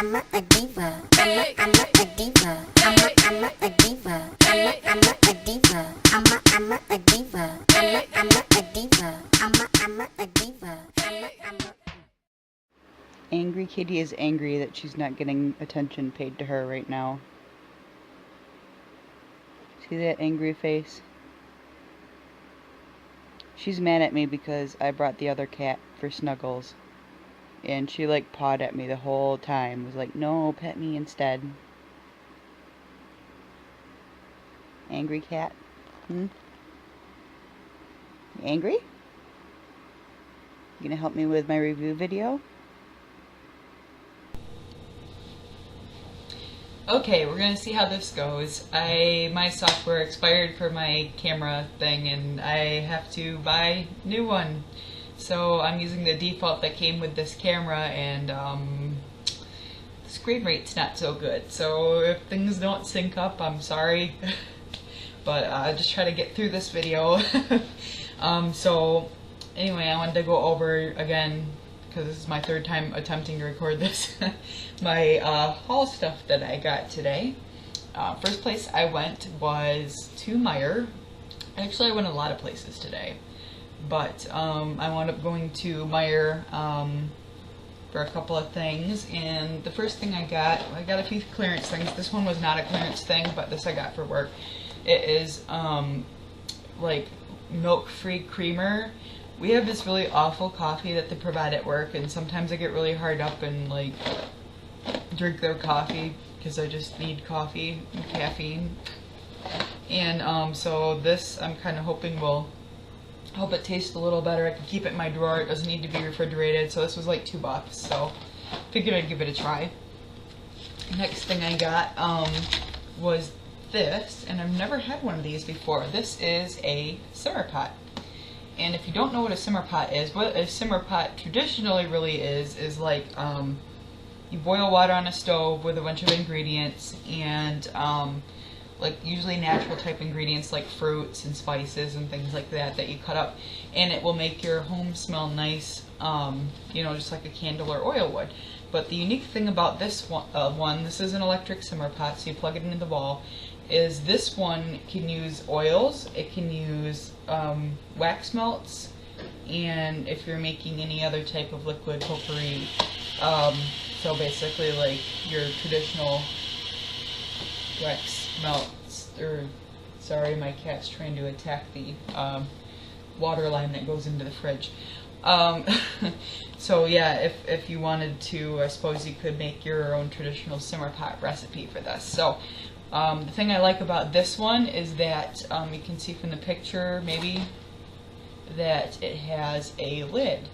I'm a diva. I'm a diva. I'm a diva. I'm a diva. I'm a diva. I'm a diva. I'm a diva. Angry Kitty is angry that she's not getting attention paid to her right now. See that angry face? She's mad at me because I brought the other cat for Snuggles. And she like pawed at me the whole time. Was like, no, pet me instead. Angry cat? You angry? You gonna help me with my review video? Okay, we're gonna see how this goes. My software expired for my camera thing and I have to buy a new one. So I'm using the default that came with this camera and the screen rate's not so good. So if things don't sync up, I'm sorry. But just try to get through this video. So anyway, I wanted to go over again, because this is my third time attempting to record this, my haul stuff that I got today. First place I went was to Meijer. Actually, I went a lot of places today, but I wound up going to Meijer for a couple of things, and the first thing I got a few clearance things. This one was not a clearance thing, but this I got for work. It is like milk-free creamer. We have this really awful coffee that they provide at work, and sometimes I get really hard up and like drink their coffee because I just need coffee and caffeine. And so this I'm kind of hoping will help it taste a little better. I can keep it in my drawer. It doesn't need to be refrigerated. So this was like $2, so figured I'd give it a try. Next thing I got was this, and I've never had one of these before. This is a simmer pot. And if you don't know what a simmer pot is, what a simmer pot traditionally really is like you boil water on a stove with a bunch of ingredients, and like usually natural type ingredients like fruits and spices and things like that you cut up, and it will make your home smell nice, you know, just like a candle or oil would. But the unique thing about this one, this is an electric simmer pot, so you plug it into the wall, is this one can use oils, it can use wax melts, and if you're making any other type of liquid potpourri, so basically like your traditional wax melts, or sorry, my cat's trying to attack the water line that goes into the fridge. So yeah, if you wanted to, I suppose you could make your own traditional simmer pot recipe for this. So the thing I like about this one is that you can see from the picture maybe that it has a lid,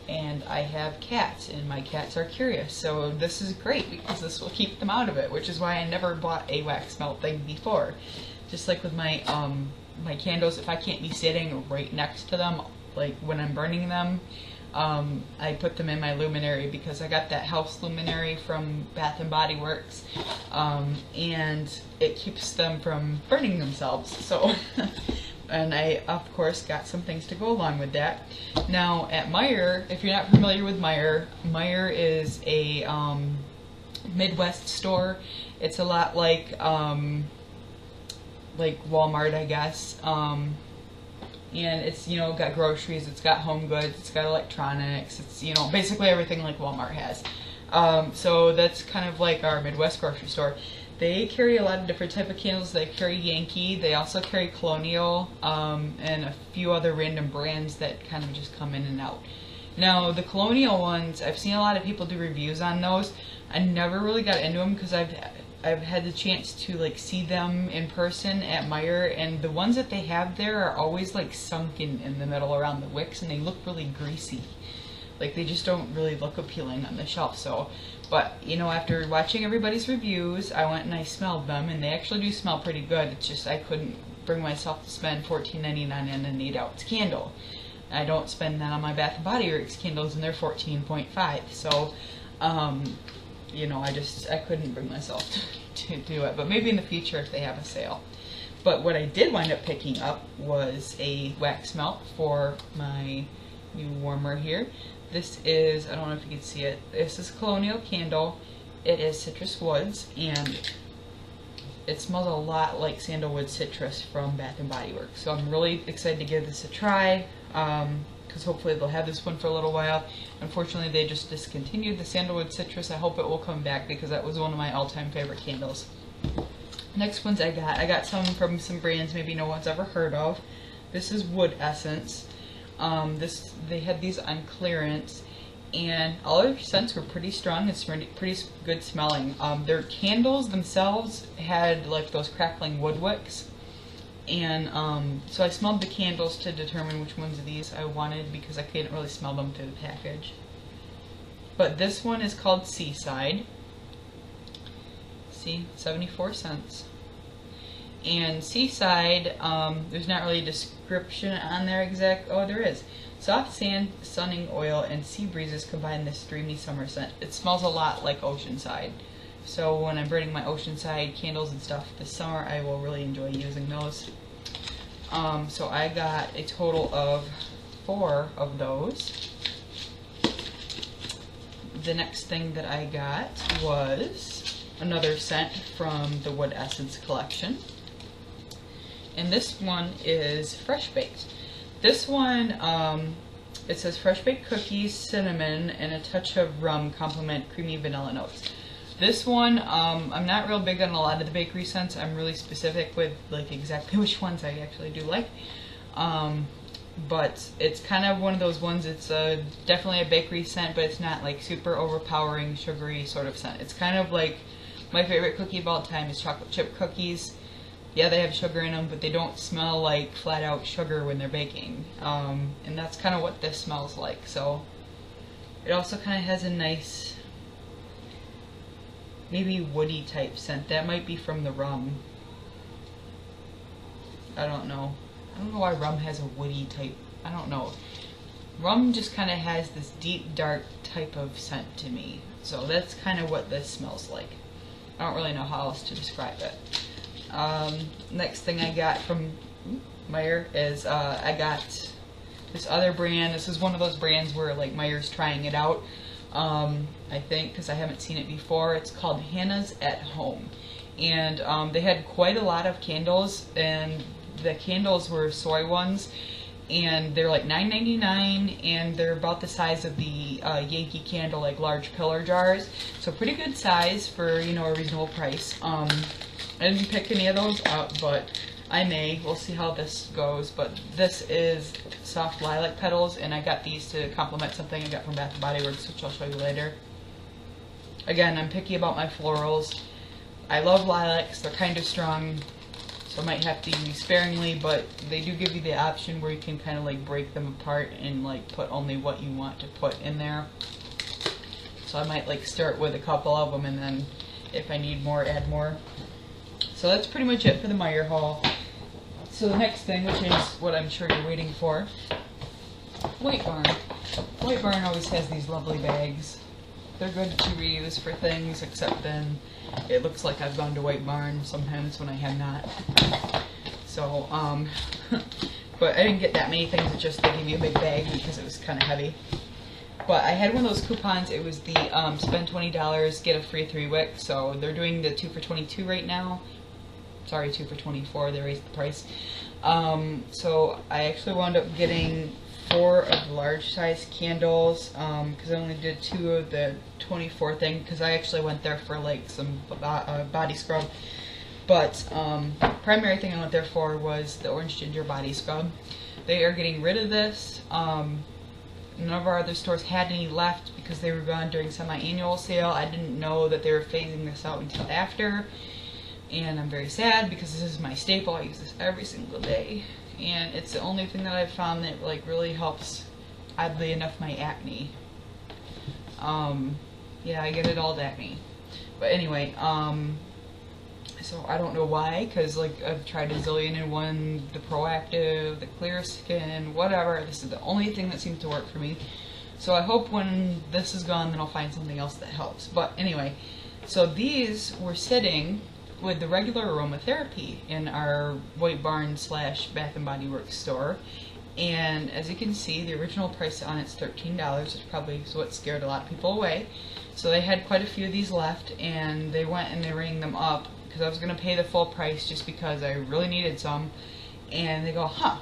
and I have cats and my cats are curious, so this is great because this will keep them out of it, which is why I never bought a wax melt thing before. Just like with my my candles, if I can't be sitting right next to them, like when I'm burning them, I put them in my luminary because I got that house luminary from Bath and Body Works, and it keeps them from burning themselves. So, and I of course got some things to go along with that. Now at Meijer, if you're not familiar with Meijer, Meijer is a Midwest store. It's a lot like Walmart, I guess. And it's, you know, got groceries, it's got home goods, it's got electronics, it's, you know, basically everything like Walmart has. So that's kind of like our Midwest grocery store. They carry a lot of different type of candles. They carry Yankee, they also carry Colonial, and a few other random brands that kind of just come in and out. Now the Colonial ones, I've seen a lot of people do reviews on those. I never really got into them because I've had the chance to like see them in person at Meijer, and the ones that they have there are always like sunken in the middle around the wicks, and they look really greasy. Like they just don't really look appealing on the shelf. So, but you know, after watching everybody's reviews, I went and I smelled them, and they actually do smell pretty good. It's just I couldn't bring myself to spend $14.99 on an 8-ounce candle. I don't spend that on my Bath and Body Works candles, and they're 14.5. So, you know, I couldn't bring myself to do it, but maybe in the future if they have a sale. But what I did wind up picking up was a wax melt for my new warmer here. This is, I don't know if you can see it, this is Colonial Candle, It is citrus woods, and it smells a lot like sandalwood citrus from Bath & Body Works. So I'm really excited to give this a try, because hopefully they'll have this one for a little while. Unfortunately, they just discontinued the sandalwood citrus. I hope it will come back because that was one of my all-time favorite candles. Next ones I got some from some brands maybe no one's ever heard of. This is Wood Essence. They had these on clearance, and all of their scents were pretty strong. It's pretty good smelling. Their candles themselves had like those crackling wood wicks, and so I smelled the candles to determine which ones of these I wanted because I couldn't really smell them through the package. But this one is called Seaside. See, 74 cents. And Seaside, there's not really a description on there exact. Oh, there is. Soft sand, sunning oil, and sea breezes combine this dreamy summer scent. It smells a lot like Oceanside. So when I'm burning my Oceanside candles and stuff this summer, I will really enjoy using those. So I got a total of 4 of those. The next thing that I got was another scent from the Wood Essence collection. And this one is Fresh Baked. This one, it says fresh baked cookies, cinnamon, and a touch of rum complement creamy vanilla notes. This one, I'm not real big on a lot of the bakery scents. I'm really specific with like exactly which ones I actually do like. But it's kind of one of those ones, it's definitely a bakery scent, but it's not like super overpowering, sugary sort of scent. It's kind of like, my favorite cookie of all time is chocolate chip cookies. Yeah, they have sugar in them, but they don't smell like flat out sugar when they're baking. And that's kind of what this smells like. So it also kind of has a nice, maybe woody type scent. That might be from the rum. I don't know. I don't know why rum has a woody type. I don't know. Rum just kind of has this deep, dark type of scent to me. So that's kind of what this smells like. I don't really know how else to describe it. Next thing I got from Meyer is I got this other brand. This is one of those brands where like Meyer's trying it out, I think, because I haven't seen it before. It's called Hannah's at Home, and they had quite a lot of candles, and the candles were soy ones, and they're like $9.99, and they're about the size of the Yankee Candle, like large pillar jars. So pretty good size for, you know, a reasonable price. I didn't pick any of those up, but I may. We'll see how this goes. But this is soft lilac petals, and I got these to complement something I got from Bath & Body Works, which I'll show you later. Again, I'm picky about my florals. I love lilacs. They're kind of strong, so I might have to use sparingly, but they do give you the option where you can kind of like break them apart and like put only what you want to put in there. So I might like start with a couple of them, and then if I need more, add more. So that's pretty much it for the Meyer haul. So the next thing, which is what I'm sure you're waiting for, White Barn. White Barn always has these lovely bags. They're good to reuse for things, except then it looks like I've gone to White Barn sometimes when I have not. So, but I didn't get that many things, it's just they gave me a big bag because it was kind of heavy. But I had one of those coupons. It was the spend $20, get a free 3 wick. So they're doing the 2 for $22 right now. Sorry, 2 for $24. They raised the price. So I actually wound up getting 4 of the large size candles because I only did 2 of the 24 thing because I actually went there for like some body scrub. But primary thing I went there for was the orange ginger body scrub. They are getting rid of this. None of our other stores had any left because they were gone during semi-annual sale. I didn't know that they were phasing this out until after, and I'm very sad because this is my staple. I use this every single day, and it's the only thing that I've found that like really helps, oddly enough, my acne. Yeah, I get it all acne. But anyway, so I don't know why, because like I've tried a zillion and one, the Proactive, the Clear Skin, whatever. This is the only thing that seems to work for me. So I hope when this is gone, then I'll find something else that helps. But anyway, so these were sitting with the regular aromatherapy in our White Barn / Bath & Body Works store. And as you can see, the original price on it's $13, which probably is what scared a lot of people away. So they had quite a few of these left, and they went and they rang them up because I was going to pay the full price just because I really needed some. And they go, huh,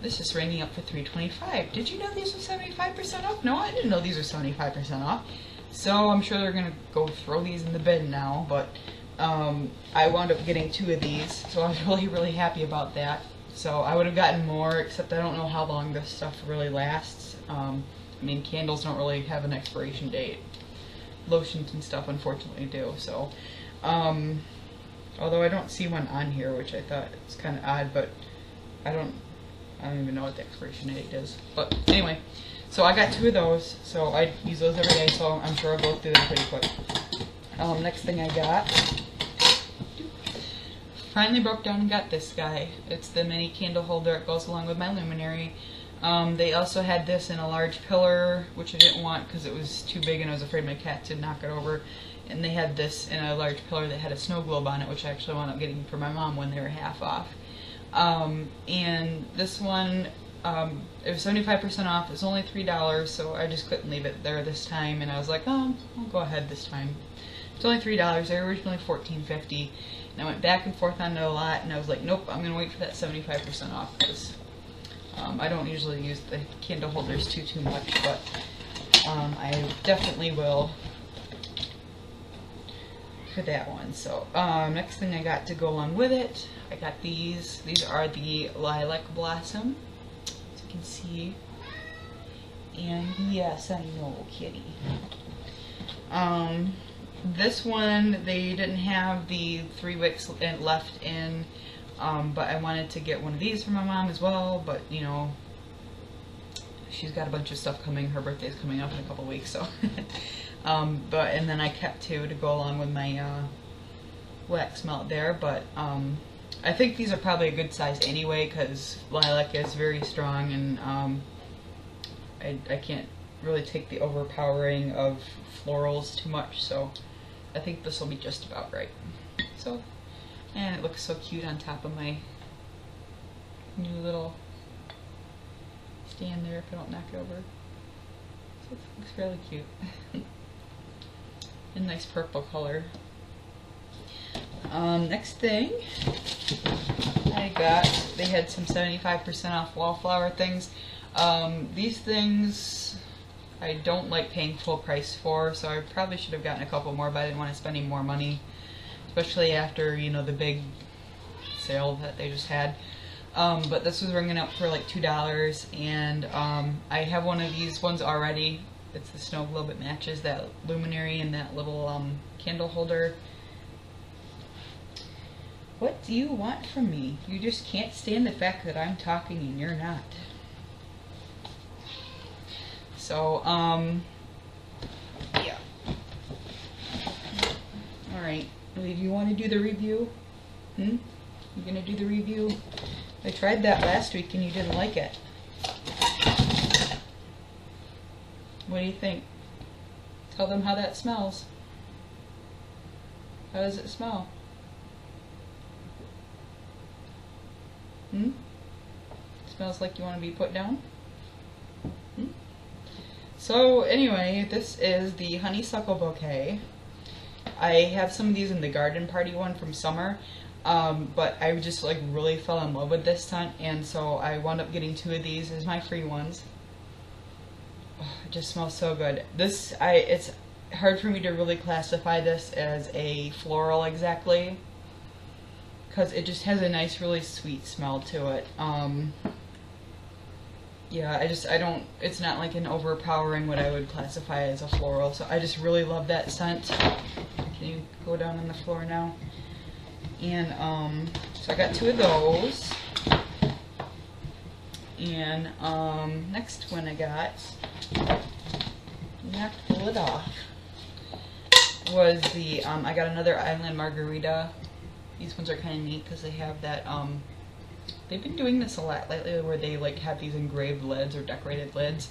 this is ringing up for $325. Did you know these were 75% off? No, I didn't know these were 75% off. So I'm sure they're going to go throw these in the bin now, but I wound up getting 2 of these, so I was really, really happy about that. So I would have gotten more, except I don't know how long this stuff really lasts. I mean, candles don't really have an expiration date. Lotions and stuff, unfortunately, do. So, although I don't see one on here, which I thought was kind of odd, but I don't even know what the expiration date is. But anyway, so I got 2 of those, so I use those every day, so I'm sure I'll go through them pretty quick. Next thing I got, finally broke down and got this guy. It's the mini candle holder. It goes along with my luminary. They also had this in a large pillar, which I didn't want because it was too big and I was afraid my cat would knock it over. And they had this in a large pillar that had a snow globe on it, which I actually wound up getting for my mom when they were half off. And this one, it was 75% off. It was only $3, so I just couldn't leave it there this time. And I was like, oh, I'll go ahead this time. It's only $3. They were originally $14.50. And I went back and forth on it a lot, and I was like, nope, I'm going to wait for that 75% off because I don't usually use the candle holders too much, but I definitely will for that one. So next thing I got to go along with it, I got these. These are the Lilac Blossom, as you can see. And yes, I know, kitty. This one, they didn't have the 3 wicks left in, but I wanted to get one of these for my mom as well, but you know, she's got a bunch of stuff coming. Her birthday's coming up in a couple weeks, so. And then I kept 2 to go along with my wax melt there, but I think these are probably a good size anyway because lilac is very strong, and I can't really take the overpowering of florals too much, so I think this will be just about right. So, and it looks so cute on top of my new little stand there if I don't knock it over. So it looks really cute. A nice purple color. Next thing I got, they had some 75% off wallflower things. These things I don't like paying full price for, so I probably should have gotten a couple more, but I didn't want to spend any more money, especially after, you know, the big sale that they just had. But this was ringing up for like $2, and I have one of these ones already. It's the snow globe. It matches that luminary and that little candle holder. What do you want from me? You just can't stand the fact that I'm talking and you're not. So, yeah. Alright, do you want to do the review? You gonna do the review? I tried that last week and you didn't like it. What do you think? Tell them how that smells. How does it smell? Smells like you want to be put down? So anyway, this is the honeysuckle bouquet. I have some of these in the garden party one from summer, but I just like really fell in love with this scent, and so I wound up getting 2 of these as my free ones. Oh, it just smells so good. It's hard for me to really classify this as a floral exactly, because it just has a nice, really sweet smell to it. Yeah, it's not like an overpowering what I would classify as a floral, so I just really love that scent. Can you go down on the floor now? And, so I got 2 of those. And, next one I got, knocked the lid off, was the, I got another Island Margarita. These ones are kind of neat because they have that, they've been doing this a lot lately where they like have these engraved lids or decorated lids.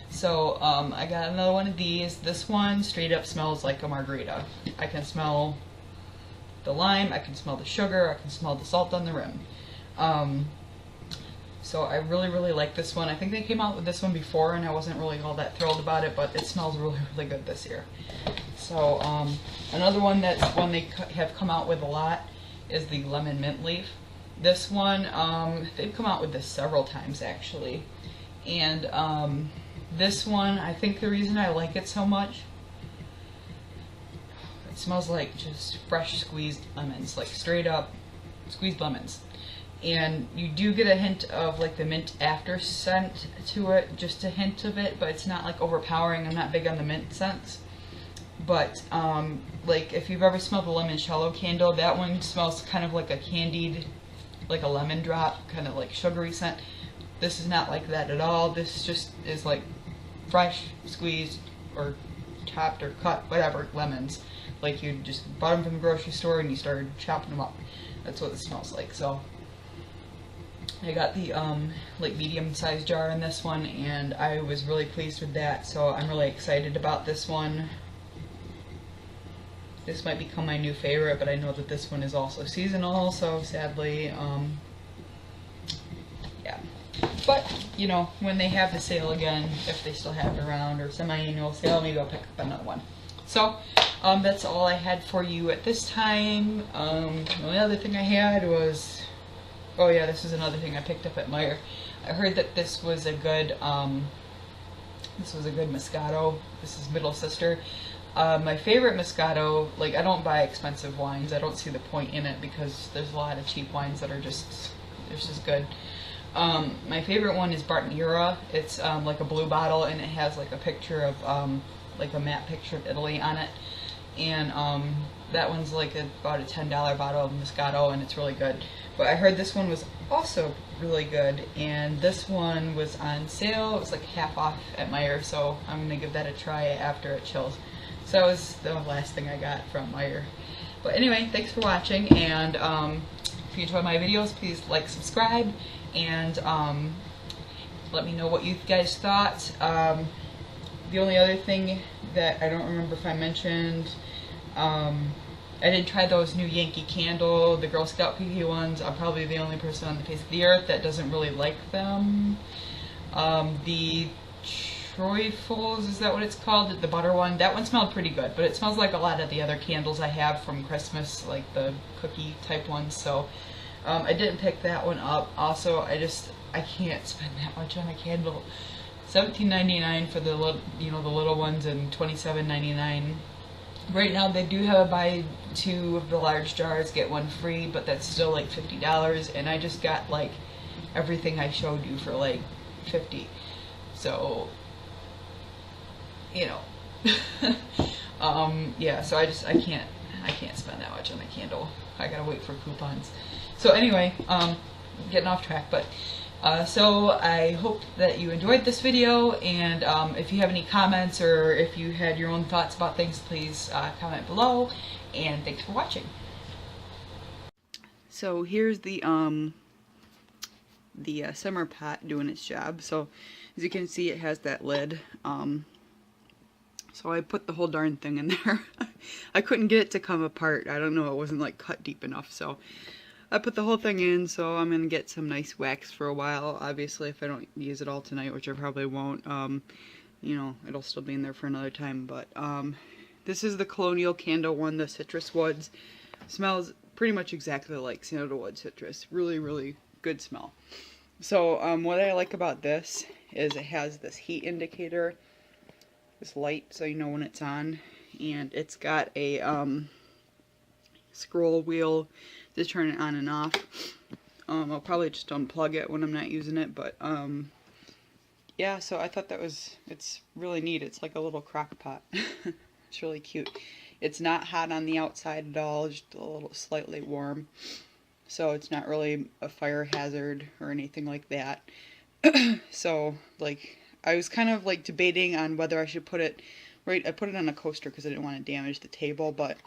So I got another one of these. This one straight up smells like a margarita. I can smell the lime, I can smell the sugar, I can smell the salt on the rim. So I really, really like this one. I think they came out with this one before and I wasn't really all that thrilled about it, but it smells really, really good this year. So another one that's one they have come out with a lot is the lemon mint leaf. This one, they've come out with this several times actually. And this one, I think the reason I like it so much, it smells like just fresh squeezed lemons, like straight up squeezed lemons. And you do get a hint of like the mint after scent to it, just a hint of it, but it's not like overpowering. I'm not big on the mint scents. But like if you've ever smelled a limoncello candle, that one smells kind of like a candied, like a lemon drop, kind of like sugary scent. This is not like that at all. This just is like fresh, squeezed, or chopped or cut, whatever, lemons. Like you just bought them from the grocery store and you started chopping them up. That's what it smells like. So I got the like medium-sized jar in this one, and I was really pleased with that. So I'm really excited about this one. This might become my new favorite, but I know that this one is also seasonal. So sadly, yeah. But you know, when they have the sale again, if they still have it around, or semi-annual sale, maybe I'll pick up another one. So that's all I had for you at this time. The only other thing I had was, oh yeah, this is another thing I picked up at Meijer. I heard that this was a good Moscato. This is Middle Sister. My favorite Moscato, like I don't buy expensive wines. I don't see the point in it because there's a lot of cheap wines that are just good. My favorite one is Bartonura. It's like a blue bottle, and it has like a picture of like a matte picture of Italy on it. And that one's like about a $10 bottle of Moscato, and it's really good. But I heard this one was also really good, and this one was on sale. It was like half off at Meijer, so I'm gonna give that a try after it chills. So that was the last thing I got from Meijer. But anyway, thanks for watching, and if you enjoy my videos, please like, subscribe, and let me know what you guys thought. The only other thing that I don't remember if I mentioned, I did try those new Yankee Candle, the Girl Scout cookie ones. I'm probably the only person on the face of the earth that doesn't really like them. The Trifles, is that what it's called? The butter one, that one smelled pretty good, but it smells like a lot of the other candles I have from Christmas, like the cookie type ones. So I didn't pick that one up. Also, I can't spend that much on a candle. $17.99 for the little, the little ones, and $27.99. Right now they do have a buy two of the large jars, get one free, but that's still like $50, and I just got like everything I showed you for like $50. So, yeah, so I can't spend that much on a candle. I gotta wait for coupons. So anyway, getting off track, but so I hope that you enjoyed this video, and if you have any comments or if you had your own thoughts about things, please comment below, and thanks for watching. So here's the simmer pot doing its job. So as you can see, it has that lid. So I put the whole darn thing in there. I couldn't get it to come apart. I don't know, it wasn't like cut deep enough. So I put the whole thing in, so I'm going to get some nice wax for a while. Obviously, if I don't use it all tonight, which I probably won't, it'll still be in there for another time. But this is the Colonial Candle one, the citrus woods. Smells pretty much exactly like sandalwood citrus. Really, really good smell. So what I like about this is it has this heat indicator, this light, so you know when it's on. And it's got a scroll wheel to turn it on and off. I'll probably just unplug it when I'm not using it, but yeah, so I thought it's really neat. It's like a little crock pot. It's really cute. It's not hot on the outside at all, just a little slightly warm. So it's not really a fire hazard or anything like that. So like I was kind of like debating on whether I should put it I put it on a coaster because I didn't want to damage the table, but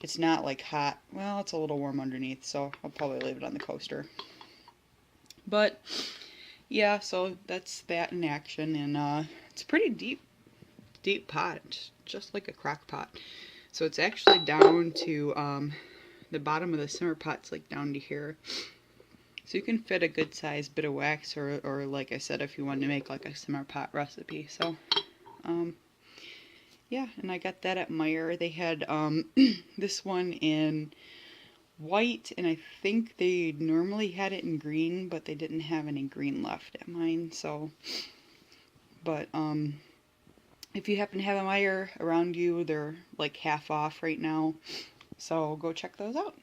it's not like hot. Well, it's a little warm underneath, so I'll probably leave it on the coaster. But yeah, so that's that in action, and it's a pretty deep pot, just like a crock pot. So it's actually down to the bottom of the simmer pot's like down to here. So you can fit a good sized bit of wax, or like I said, if you wanted to make like a simmer pot recipe. So yeah, and I got that at Meijer. They had this one in white, and I think they normally had it in green, but they didn't have any green left at mine. So, but if you happen to have a Meijer around you, they're like half off right now. So go check those out.